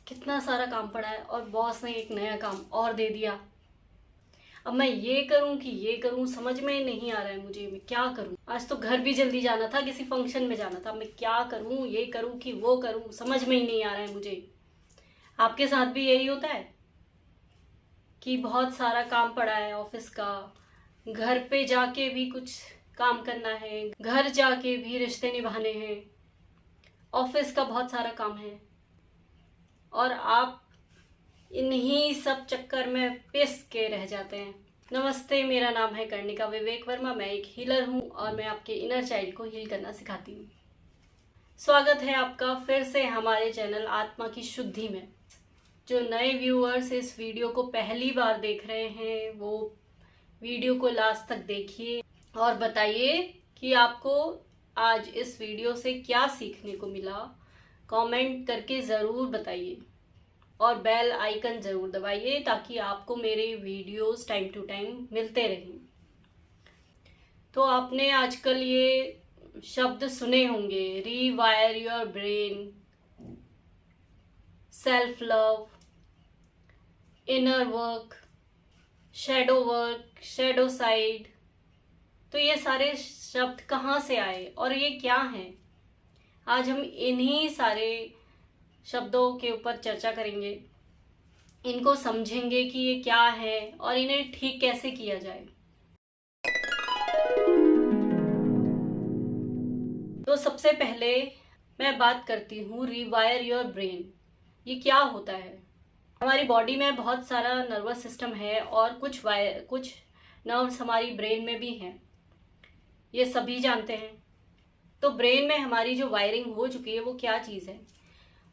कितना सारा काम पड़ा है और बॉस ने एक नया काम और दे दिया। अब मैं ये करूं कि ये करूं, समझ में नहीं आ रहा है मुझे मैं क्या करूं। आज तो घर भी जल्दी जाना था, किसी फंक्शन में जाना था। मैं क्या करूं, ये करूं कि वो करूं, समझ में ही नहीं आ रहा है मुझे। आपके साथ भी यही होता है कि बहुत सारा काम पड़ा है ऑफिस का, घर पे जाके भी कुछ काम करना है, घर जाके भी रिश्ते निभाने हैं, ऑफिस का बहुत सारा काम है और आप इन्हीं सब चक्कर में पिस के रह जाते हैं। नमस्ते, मेरा नाम है कर्णिका विवेक वर्मा। मैं एक हीलर हूँ और मैं आपके इनर चाइल्ड को हील करना सिखाती हूँ। स्वागत है आपका फिर से हमारे चैनल आत्मा की शुद्धि में। जो नए व्यूअर्स इस वीडियो को पहली बार देख रहे हैं वो वीडियो को लास्ट तक देखिए और बताइए कि आपको आज इस वीडियो से क्या सीखने को मिला। कमेंट करके ज़रूर बताइए और बेल आइकन ज़रूर दबाइए ताकि आपको मेरे वीडियोस टाइम टू टाइम मिलते रहें। तो आपने आजकल ये शब्द सुने होंगे, रीवायर your brain, self love, inner work, shadow side. तो ये सारे शब्द कहाँ से आए और ये क्या हैं? आज हम इन्हीं सारे शब्दों के ऊपर चर्चा करेंगे, इनको समझेंगे कि ये क्या है और इन्हें ठीक कैसे किया जाए। तो सबसे पहले मैं बात करती हूँ रिवायर योर ब्रेन। ये क्या होता है? हमारी बॉडी में बहुत सारा नर्वस सिस्टम है और कुछ नर्व्स हमारी ब्रेन में भी हैं, ये सभी जानते हैं। तो ब्रेन में हमारी जो वायरिंग हो चुकी है वो क्या चीज़ है?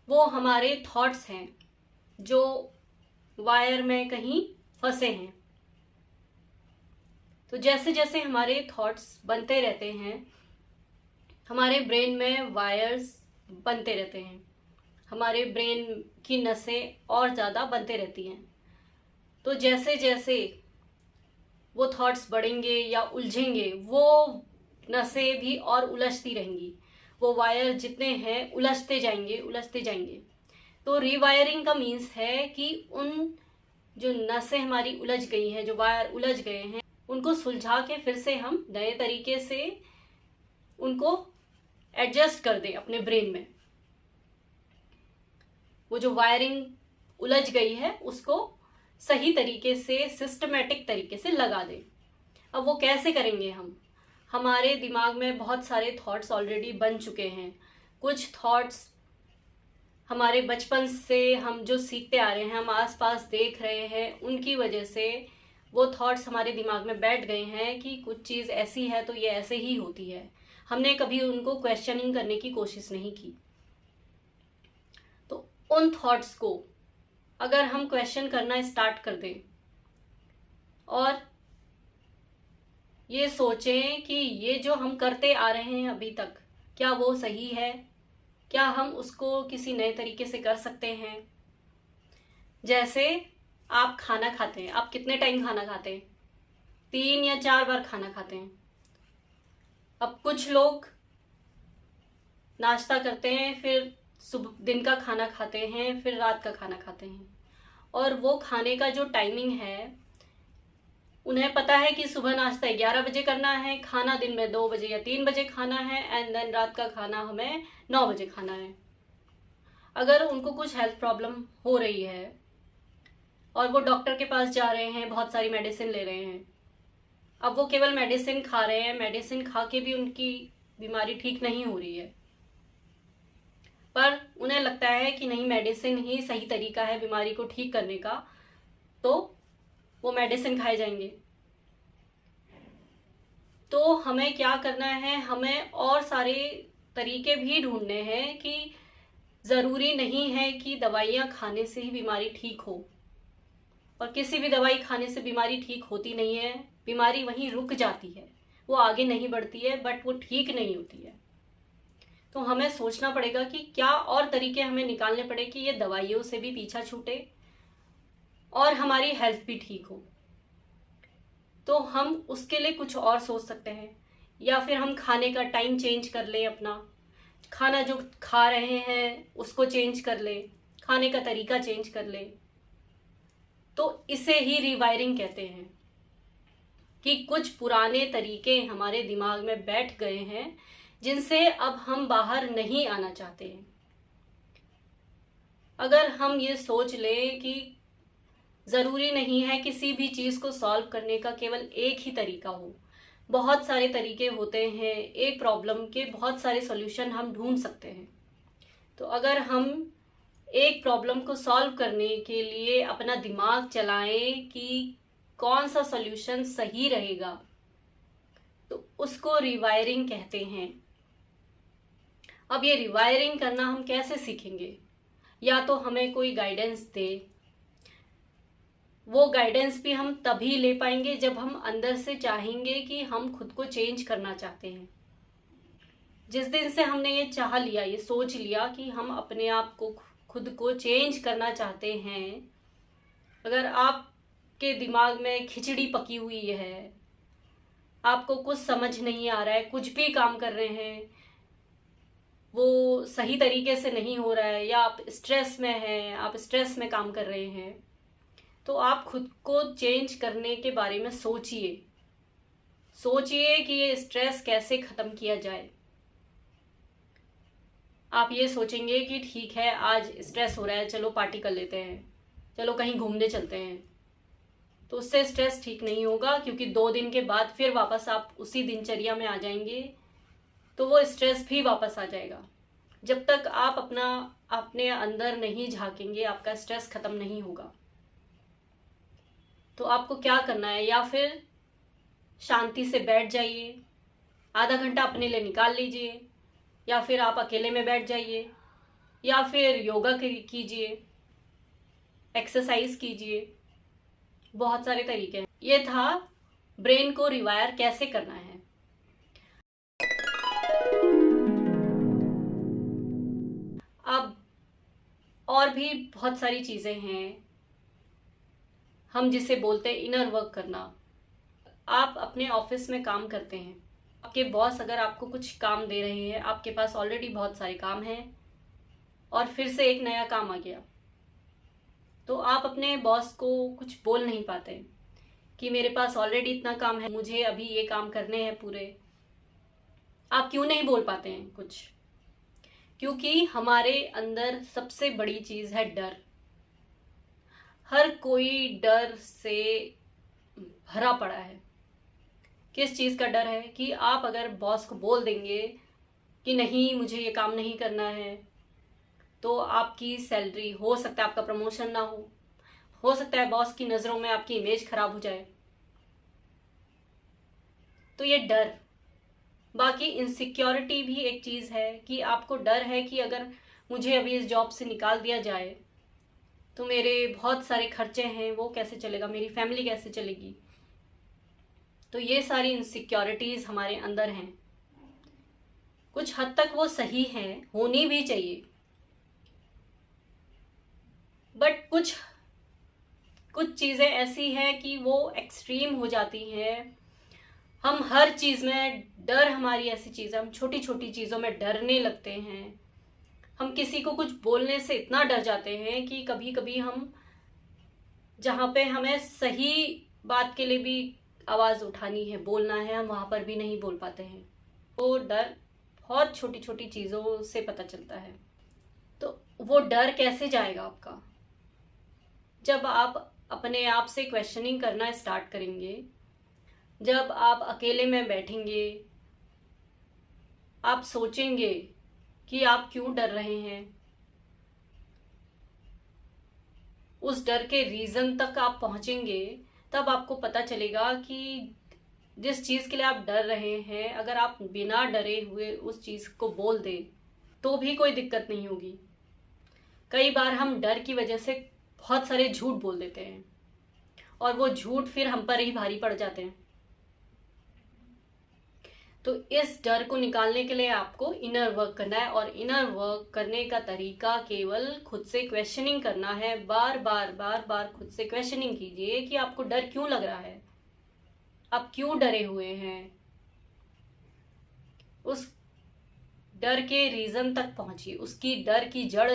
वो हमारे थॉट्स हैं जो वायर में कहीं फंसे हैं। तो जैसे जैसे हमारे थॉट्स बनते रहते हैं हमारे ब्रेन में वायर्स बनते रहते हैं, हमारे ब्रेन की नसें और ज़्यादा बनते रहती हैं। तो जैसे जैसे वो थॉट्स बढ़ेंगे या उलझेंगे वो नसें भी और उलझती रहेंगी, वो वायर जितने हैं उलझते जाएंगे। तो रीवायरिंग का मीन्स है कि उन जो नसें हमारी उलझ गई हैं, जो वायर उलझ गए हैं, उनको सुलझा के फिर से हम नए तरीके से उनको एडजस्ट कर दें अपने ब्रेन में। वो जो वायरिंग उलझ गई है उसको सही तरीके से, सिस्टमेटिक तरीके से लगा दें। अब वो कैसे करेंगे हम? हमारे दिमाग में बहुत सारे थॉट्स ऑलरेडी बन चुके हैं। कुछ थॉट्स हमारे बचपन से हम जो सीखते आ रहे हैं, हम आसपास देख रहे हैं, उनकी वजह से वो थॉट्स हमारे दिमाग में बैठ गए हैं कि कुछ चीज़ ऐसी है तो ये ऐसे ही होती है। हमने कभी उनको क्वेश्चनिंग करने की कोशिश नहीं की। तो उन थॉट्स को अगर हम क्वेश्चन करना स्टार्ट कर दें और ये सोचें कि ये जो हम करते आ रहे हैं अभी तक, क्या वो सही है? क्या हम उसको किसी नए तरीके से कर सकते हैं? जैसे आप खाना खाते हैं, आप कितने टाइम खाना खाते हैं? 3 या 4 बार खाना खाते हैं। अब कुछ लोग नाश्ता करते हैं, फिर सुबह दिन का खाना खाते हैं, फिर रात का खाना खाते हैं। और वो खाने का जो टाइमिंग है, उन्हें पता है कि सुबह नाश्ता 11 बजे करना है, खाना दिन में 2 बजे या 3 बजे खाना है, एंड देन रात का खाना हमें 9 बजे खाना है। अगर उनको कुछ हेल्थ प्रॉब्लम हो रही है और वो डॉक्टर के पास जा रहे हैं, बहुत सारी मेडिसिन ले रहे हैं, अब वो केवल मेडिसिन खा रहे हैं, मेडिसिन खा के भी उनकी बीमारी ठीक नहीं हो रही है, पर उन्हें लगता है कि नहीं, मेडिसिन ही सही तरीका है बीमारी को ठीक करने का, तो वो मेडिसिन खाए जाएंगे। तो हमें क्या करना है? हमें और सारे तरीके भी ढूंढने हैं कि ज़रूरी नहीं है कि दवाइयाँ खाने से ही बीमारी ठीक हो, और किसी भी दवाई खाने से बीमारी ठीक होती नहीं है। बीमारी वहीं रुक जाती है, वो आगे नहीं बढ़ती है, बट वो ठीक नहीं होती है। तो हमें सोचना पड़ेगा कि क्या और तरीके हमें निकालने पड़े कि ये दवाइयों से भी पीछा छूटे और हमारी हेल्थ भी ठीक हो। तो हम उसके लिए कुछ और सोच सकते हैं, या फिर हम खाने का टाइम चेंज कर लें, अपना खाना जो खा रहे हैं उसको चेंज कर लें, खाने का तरीका चेंज कर ले। तो इसे ही रिवायरिंग कहते हैं कि कुछ पुराने तरीके हमारे दिमाग में बैठ गए हैं जिनसे अब हम बाहर नहीं आना चाहते हैं। अगर हम ये सोच लें कि ज़रूरी नहीं है किसी भी चीज़ को सॉल्व करने का केवल एक ही तरीका हो, बहुत सारे तरीके होते हैं, एक प्रॉब्लम के बहुत सारे सॉल्यूशन हम ढूंढ सकते हैं। तो अगर हम एक प्रॉब्लम को सॉल्व करने के लिए अपना दिमाग चलाएं कि कौन सा सॉल्यूशन सही रहेगा, तो उसको रिवायरिंग कहते हैं। अब ये रिवायरिंग करना हम कैसे सीखेंगे? या तो हमें कोई गाइडेंस दे। वो गाइडेंस भी हम तभी ले पाएंगे जब हम अंदर से चाहेंगे कि हम खुद को चेंज करना चाहते हैं। जिस दिन से हमने ये चाह लिया, ये सोच लिया कि हम अपने आप को खुद को चेंज करना चाहते हैं, अगर आपके दिमाग में खिचड़ी पकी हुई है, आपको कुछ समझ नहीं आ रहा है, कुछ भी काम कर रहे हैं वो सही तरीके से नहीं हो रहा है, या आप स्ट्रेस में हैं, आप स्ट्रेस में काम कर रहे हैं, तो आप खुद को चेंज करने के बारे में सोचिए। सोचिए कि ये स्ट्रेस कैसे ख़त्म किया जाए। आप ये सोचेंगे कि ठीक है, आज स्ट्रेस हो रहा है, चलो पार्टी कर लेते हैं, चलो कहीं घूमने चलते हैं, तो उससे स्ट्रेस ठीक नहीं होगा, क्योंकि 2 दिन के बाद फिर वापस आप उसी दिनचर्या में आ जाएंगे, तो वो स्ट्रेस भी वापस आ जाएगा। जब तक आप अपने अंदर नहीं झांकेंगे, आपका स्ट्रेस ख़त्म नहीं होगा। तो आपको क्या करना है? या फिर शांति से बैठ जाइए, आधा घंटा अपने लिए निकाल लीजिए, या फिर आप अकेले में बैठ जाइए, या फिर योगा कीजिए, एक्सरसाइज कीजिए। बहुत सारे तरीके हैं। ये था ब्रेन को रिवायर कैसे करना है। अब और भी बहुत सारी चीज़ें हैं, हम जिसे बोलते हैं इनर वर्क करना। आप अपने ऑफिस में काम करते हैं, आपके बॉस अगर आपको कुछ काम दे रहे हैं, आपके पास ऑलरेडी बहुत सारे काम हैं और फिर से एक नया काम आ गया, तो आप अपने बॉस को कुछ बोल नहीं पाते कि मेरे पास ऑलरेडी इतना काम है, मुझे अभी ये काम करने हैं पूरे। आप क्यों नहीं बोल पाते हैं कुछ? क्योंकि हमारे अंदर सबसे बड़ी चीज़ है डर। हर कोई डर से भरा पड़ा है। किस चीज़ का डर है? कि आप अगर बॉस को बोल देंगे कि नहीं, मुझे ये काम नहीं करना है, तो आपकी सैलरी, हो सकता है आपका प्रमोशन ना हो सकता है बॉस की नज़रों में आपकी इमेज खराब हो जाए। तो ये डर। बाकी इनसिक्योरिटी भी एक चीज़ है कि आपको डर है कि अगर मुझे अभी इस जॉब से निकाल दिया जाए तो मेरे बहुत सारे खर्चे हैं, वो कैसे चलेगा, मेरी फैमिली कैसे चलेगी। तो ये सारी इनसिक्योरिटीज़ हमारे अंदर हैं। कुछ हद तक वो सही हैं, होनी भी चाहिए, बट कुछ चीज़ें ऐसी हैं कि वो एक्सट्रीम हो जाती हैं। हम हर चीज़ में डर, हमारी ऐसी चीज़ है, हम छोटी छोटी चीज़ों में डरने लगते हैं। हम किसी को कुछ बोलने से इतना डर जाते हैं कि कभी कभी हम, जहाँ पे हमें सही बात के लिए भी आवाज़ उठानी है, बोलना है, हम वहाँ पर भी नहीं बोल पाते हैं। वो डर बहुत छोटी छोटी चीज़ों से पता चलता है। तो वो डर कैसे जाएगा आपका? जब आप अपने आप से क्वेश्चनिंग करना स्टार्ट करेंगे, जब आप अकेले में बैठेंगे, आप सोचेंगे कि आप क्यों डर रहे हैं, उस डर के रीज़न तक आप पहुंचेंगे, तब आपको पता चलेगा कि जिस चीज़ के लिए आप डर रहे हैं, अगर आप बिना डरे हुए उस चीज़ को बोल दें तो भी कोई दिक्कत नहीं होगी। कई बार हम डर की वजह से बहुत सारे झूठ बोल देते हैं और वो झूठ फिर हम पर ही भारी पड़ जाते हैं। तो इस डर को निकालने के लिए आपको इनर वर्क करना है, और इनर वर्क करने का तरीका केवल खुद से क्वेश्चनिंग करना है। बार बार बार बार खुद से क्वेश्चनिंग कीजिए कि आपको डर क्यों लग रहा है, आप क्यों डरे हुए हैं। उस डर के रीज़न तक पहुंचिए, उसकी डर की जड़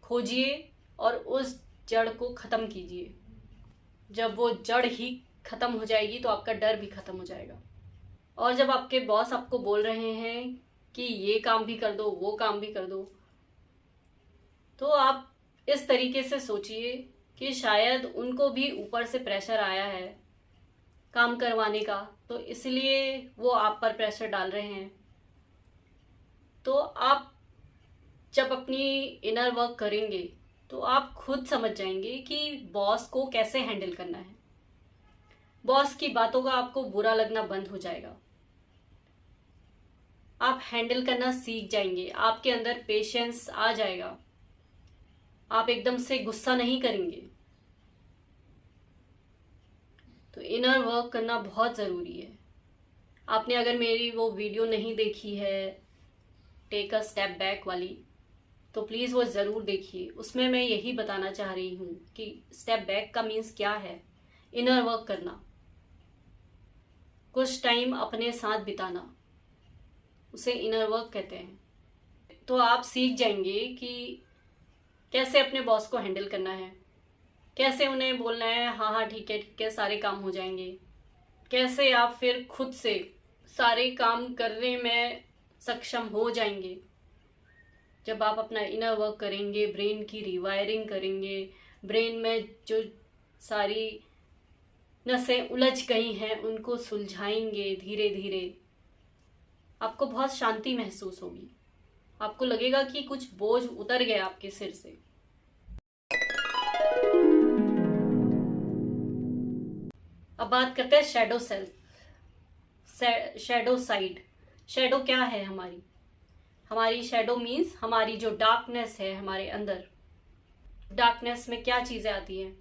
खोजिए और उस जड़ को ख़त्म कीजिए। जब वो जड़ ही ख़त्म हो जाएगी तो आपका डर भी ख़त्म हो जाएगा। और जब आपके बॉस आपको बोल रहे हैं कि ये काम भी कर दो, वो काम भी कर दो, तो आप इस तरीके से सोचिए कि शायद उनको भी ऊपर से प्रेशर आया है काम करवाने का, तो इसलिए वो आप पर प्रेशर डाल रहे हैं। तो आप जब अपनी इनर वर्क करेंगे तो आप खुद समझ जाएंगे कि बॉस को कैसे हैंडल करना है। बॉस की बातों का आपको बुरा लगना बंद हो जाएगा। आप हैंडल करना सीख जाएंगे, आपके अंदर पेशेंस आ जाएगा, आप एकदम से गुस्सा नहीं करेंगे। तो इनर वर्क करना बहुत ज़रूरी है। आपने अगर मेरी वो वीडियो नहीं देखी है टेक अ स्टेप बैक वाली, तो प्लीज़ वो ज़रूर देखिए। उसमें मैं यही बताना चाह रही हूँ कि स्टेप बैक का मीन्स क्या है। इनर वर्क करना, कुछ टाइम अपने साथ बिताना, उसे इनर वर्क कहते हैं। तो आप सीख जाएंगे कि कैसे अपने बॉस को हैंडल करना है, कैसे उन्हें बोलना है हाँ हाँ ठीक है सारे काम हो जाएंगे, कैसे आप फिर खुद से सारे काम करने में सक्षम हो जाएंगे। जब आप अपना इनर वर्क करेंगे, ब्रेन की रिवायरिंग करेंगे, ब्रेन में जो सारी नसें उलझ गई हैं उनको सुलझाएंगे धीरे धीरे, आपको बहुत शांति महसूस होगी। आपको लगेगा कि कुछ बोझ उतर गया आपके सिर से। अब बात करते हैं shadow self, shadow side. Shadow क्या है हमारी शैडो मीन्स हमारी जो डार्कनेस है हमारे अंदर। डार्कनेस में क्या चीजें आती हैं?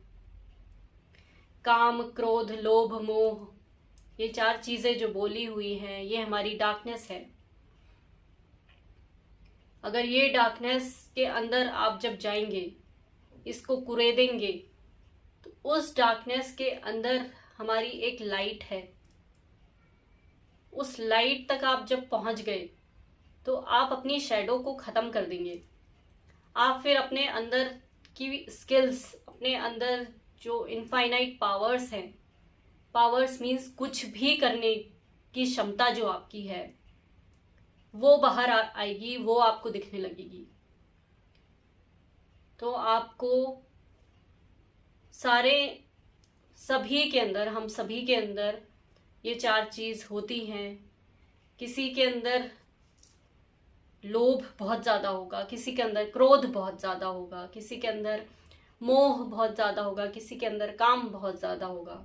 काम, क्रोध, लोभ, मोह, ये 4 चीजें जो बोली हुई हैं ये हमारी डार्कनेस है। अगर ये डार्कनेस के अंदर आप जब जाएंगे, इसको कुरेदेंगे, तो उस डार्कनेस के अंदर हमारी एक लाइट है। उस लाइट तक आप जब पहुंच गए तो आप अपनी शैडो को ख़त्म कर देंगे। आप फिर अपने अंदर की स्किल्स, अपने अंदर जो इनफाइनाइट पावर्स हैं, पावर्स मीन्स कुछ भी करने की क्षमता जो आपकी है वो बाहर आएगी, वो आपको दिखने लगेगी। तो आपको सभी के अंदर, हम सभी के अंदर ये 4 चीज़ होती हैं। किसी के अंदर लोभ बहुत ज़्यादा होगा, किसी के अंदर क्रोध बहुत ज़्यादा होगा, किसी के अंदर मोह बहुत ज़्यादा होगा, किसी के अंदर काम बहुत ज़्यादा होगा।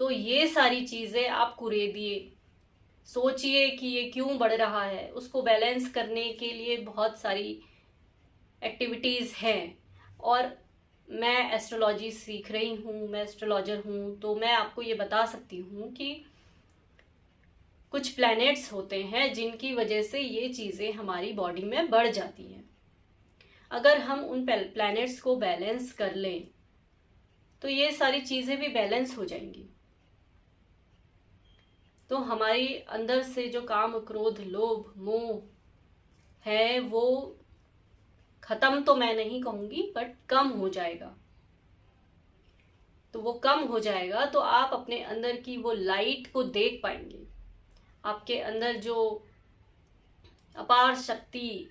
तो ये सारी चीज़ें आप कुरेदिए, सोचिए कि ये क्यों बढ़ रहा है। उसको बैलेंस करने के लिए बहुत सारी एक्टिविटीज़ हैं। और मैं एस्ट्रोलॉजी सीख रही हूँ, मैं एस्ट्रोलॉजर हूँ, तो मैं आपको ये बता सकती हूँ कि कुछ प्लैनेट्स होते हैं जिनकी वजह से ये चीज़ें हमारी बॉडी में बढ़ जाती हैं। अगर हम उन प्लैनेट्स को बैलेंस कर लें तो ये सारी चीज़ें भी बैलेंस हो जाएंगी। तो हमारी अंदर से जो काम, क्रोध, लोभ, मोह है वो ख़त्म तो मैं नहीं कहूँगी, बट कम हो जाएगा। तो वो कम हो जाएगा तो आप अपने अंदर की वो लाइट को देख पाएंगे। आपके अंदर जो अपार शक्ति,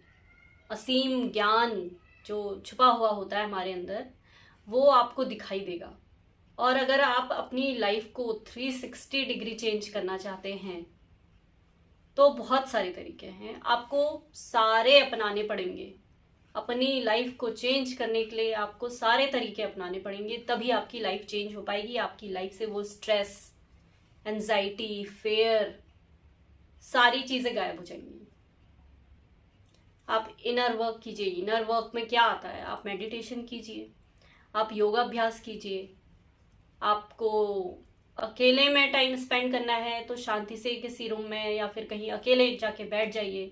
असीम ज्ञान जो छुपा हुआ होता है हमारे अंदर, वो आपको दिखाई देगा। और अगर आप अपनी लाइफ को 360 डिग्री चेंज करना चाहते हैं तो बहुत सारे तरीके हैं, आपको सारे अपनाने पड़ेंगे। अपनी लाइफ को चेंज करने के लिए आपको सारे तरीके अपनाने पड़ेंगे, तभी आपकी लाइफ चेंज हो पाएगी। आपकी लाइफ से वो स्ट्रेस, एंजाइटी, फेयर, सारी चीज़ें गायब हो जाएंगी। आप इनर वर्क कीजिए। इनर वर्क में क्या आता है? आप मेडिटेशन कीजिए, आप योगाभ्यास कीजिए। आपको अकेले में टाइम स्पेंड करना है तो शांति से किसी रूम में या फिर कहीं अकेले जाके बैठ जाइए।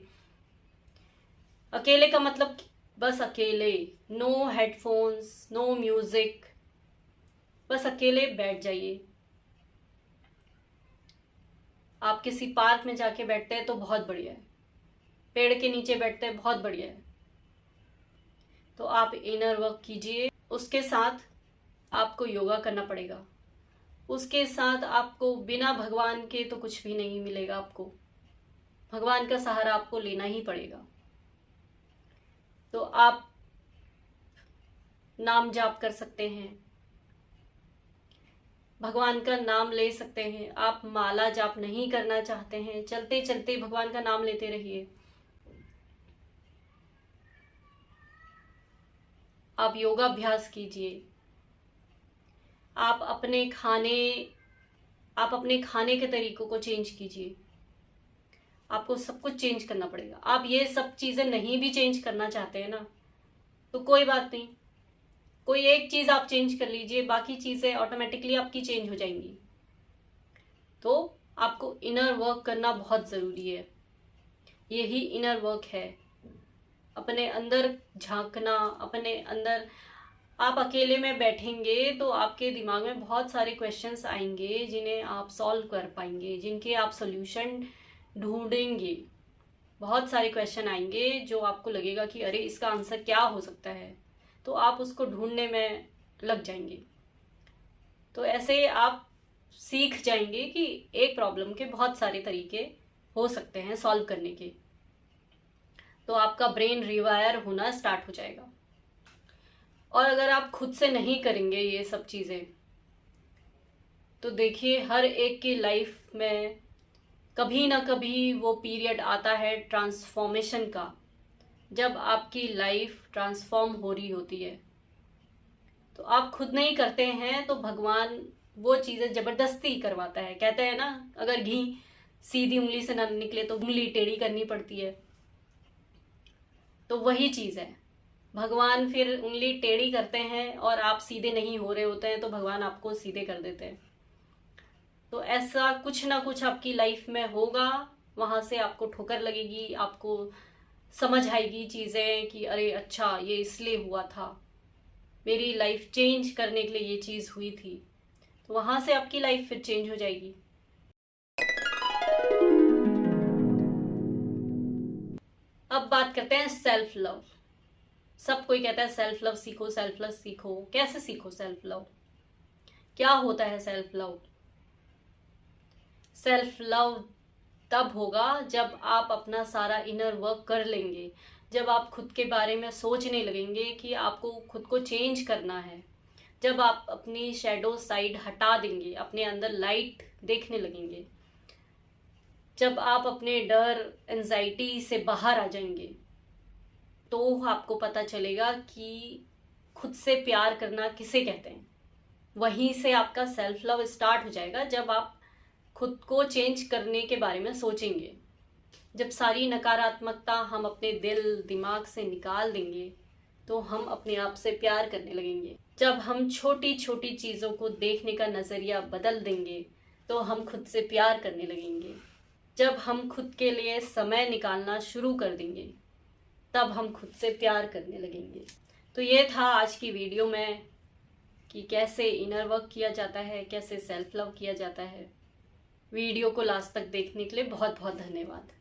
अकेले का मतलब बस अकेले, नो हेडफोन्स, नो म्यूजिक, बस अकेले बैठ जाइए। आप किसी पार्क में जाके बैठते हैं तो बहुत बढ़िया है, पेड़ के नीचे बैठते हैं बहुत बढ़िया है, तो आप इनर वर्क कीजिए। उसके साथ आपको योगा करना पड़ेगा, उसके साथ आपको बिना भगवान के तो कुछ भी नहीं मिलेगा। आपको भगवान का सहारा आपको लेना ही पड़ेगा। तो आप नाम जाप कर सकते हैं, भगवान का नाम ले सकते हैं। आप माला जाप नहीं करना चाहते हैं, चलते चलते भगवान का नाम लेते रहिए। आप योगाभ्यास कीजिए। आप अपने खाने के तरीकों को चेंज कीजिए। आपको सब कुछ चेंज करना पड़ेगा। आप ये सब चीजें नहीं भी चेंज करना चाहते हैं ना, तो कोई बात नहीं, कोई एक चीज आप चेंज कर लीजिए, बाकी चीजें ऑटोमेटिकली आपकी चेंज हो जाएंगी। तो आपको इनर वर्क करना बहुत जरूरी है। यही इनर वर्क है, अपने अंदर झांकना, अपने अंदर। आप अकेले में बैठेंगे तो आपके दिमाग में बहुत सारे क्वेश्चंस आएंगे जिन्हें आप सॉल्व कर पाएंगे, जिनके आप सोल्यूशन ढूंढेंगे। बहुत सारे क्वेश्चन आएंगे जो आपको लगेगा कि अरे इसका आंसर क्या हो सकता है, तो आप उसको ढूंढने में लग जाएंगे। तो ऐसे आप सीख जाएंगे कि एक प्रॉब्लम के बहुत सारे तरीके हो सकते हैं सॉल्व करने के। तो आपका ब्रेन रिवायर होना स्टार्ट हो जाएगा। और अगर आप खुद से नहीं करेंगे ये सब चीज़ें, तो देखिए हर एक की लाइफ में कभी ना कभी वो पीरियड आता है ट्रांसफॉर्मेशन का, जब आपकी लाइफ ट्रांसफॉर्म हो रही होती है। तो आप खुद नहीं करते हैं तो भगवान वो चीज़ें ज़बरदस्ती करवाता है। कहते हैं ना, अगर घी सीधी उंगली से ना निकले तो उंगली टेढ़ी करनी पड़ती है। तो वही चीज़ है, भगवान फिर उंगली टेढ़ी करते हैं और आप सीधे नहीं हो रहे होते हैं तो भगवान आपको सीधे कर देते हैं। तो ऐसा कुछ ना कुछ आपकी लाइफ में होगा, वहाँ से आपको ठोकर लगेगी, आपको समझ आएगी चीज़ें कि अरे अच्छा ये इसलिए हुआ था, मेरी लाइफ चेंज करने के लिए ये चीज़ हुई थी। तो वहाँ से आपकी लाइफ फिर चेंज हो जाएगी। अब बात करते हैं सेल्फ लव। सब कोई कहता है सेल्फ लव सीखो, सेल्फ लव सीखो। कैसे सीखो सेल्फ लव? क्या होता है सेल्फ लव? सेल्फ लव तब होगा जब आप अपना सारा इनर वर्क कर लेंगे, जब आप खुद के बारे में सोचने लगेंगे कि आपको खुद को चेंज करना है, जब आप अपनी शैडो साइड हटा देंगे, अपने अंदर लाइट देखने लगेंगे, जब आप अपने डर एंजाइटी से बाहर आ जाएंगे, तो आपको पता चलेगा कि खुद से प्यार करना किसे कहते हैं। वहीं से आपका सेल्फ लव स्टार्ट हो जाएगा, जब आप खुद को चेंज करने के बारे में सोचेंगे। जब सारी नकारात्मकता हम अपने दिल दिमाग से निकाल देंगे तो हम अपने आप से प्यार करने लगेंगे। जब हम छोटी छोटी चीज़ों को देखने का नज़रिया बदल देंगे तो हम खुद से प्यार करने लगेंगे। जब हम खुद के लिए समय निकालना शुरू कर देंगे तब हम खुद से प्यार करने लगेंगे। तो ये था आज की वीडियो में कि कैसे इनर वर्क किया जाता है, कैसे सेल्फ लव किया जाता है। वीडियो को लास्ट तक देखने के लिए बहुत बहुत धन्यवाद।